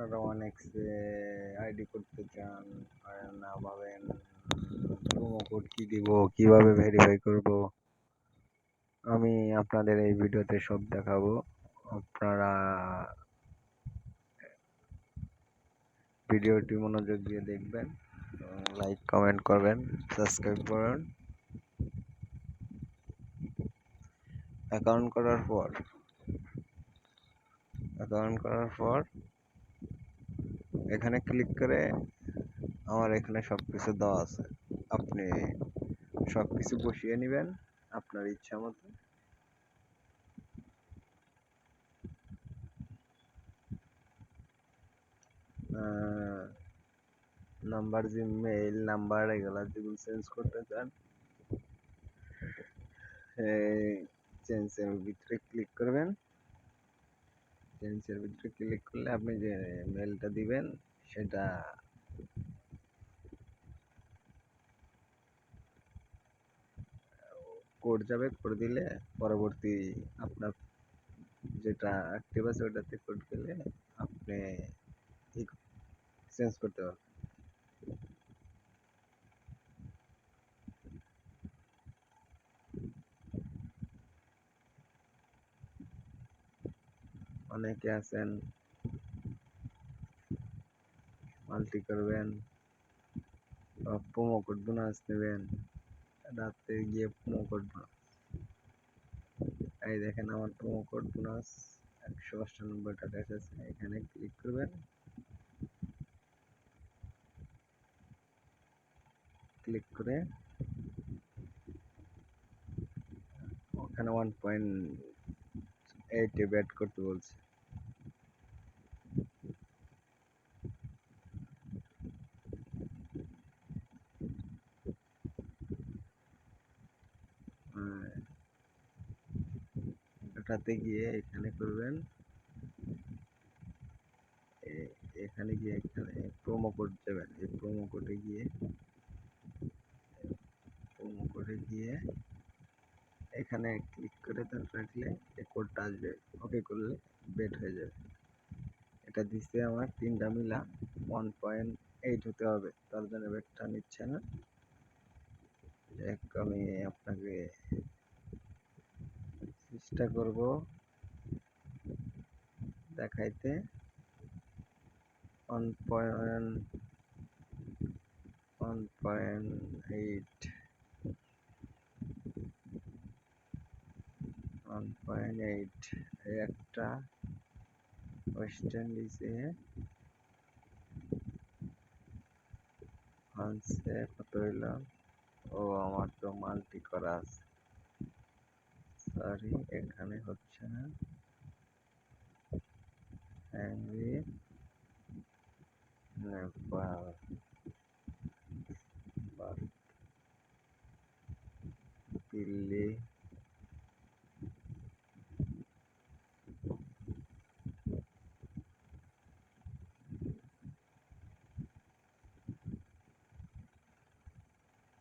আপনারা অনেক আইডি করতে চান আর না ভাবেন প্রোমো কোড কি দিব, কিভাবে ভেরিফাই করব, আমি আপনাদের এই ভিডিওতে সব দেখাবো। আপনারা ভিডিওটি মনোযোগ দিয়ে দেখবেন, লাইক কমেন্ট করবেন, সাবস্ক্রাইব করুন। অ্যাকাউন্ট করার পর এখানে ক্লিক করে আমার এখানে সবকিছু দেওয়া আছে। আপনি সবকিছু বসিয়ে নেবেন আপনার ইচ্ছা মতো। নাম্বার, জিমেইল নাম্বার এগুলা যেগুলো চেঞ্জ করতে চান, চেঞ্জের ভিতরে ক্লিক করবেন। চেঞ্জের ভিতরে ক্লিক করলে আপনি যে মেলটা দিবেন সেটা কোড যাবে। কোড দিলে পরবর্তী আপনার যেটা অ্যাক্টিভ আছে ওটাতে কোড গেলে আপনি চেঞ্জ করতে পারবেন। অনেকে আছেন মাল্টি করবেন বা প্রোমো কোড বোনাস নেবেন, রাতে গিয়ে প্রোমো কোড বোনাস। এই দেখেন আমার প্রোমো কোড বোনাস 198 টাকা এসেছে। এখানে ক্লিক করবেন। ক্লিক করে ওখানে 1.8 এ ব্যাট করতে বলছে। এটাতে গিয়ে এখানে করবেন, এখানে গিয়ে এখানে প্রোমো কোড দেবেন। এই প্রোমো কোডে গিয়ে এখানে ক্লিক করে রাখলে এই কোডটা আসবে। ওকে করলে বেট হয়ে যাবে। এটা দিচ্ছে আমার 3টা মিলা 1.8 হতে হবে, তার জন্য বেটটা নিচ্ছে না। আমি আপনাকে চেষ্টা করব দেখাইতে। 1.8 একটা ওয়েস্ট ইন্ডিজে ফ্রান্সে কত হইল? ও আমার তো মাল্টি করা আছে, সরি এখানে হচ্ছে না। হ্যাংরি, নেপাল, দিল্লি,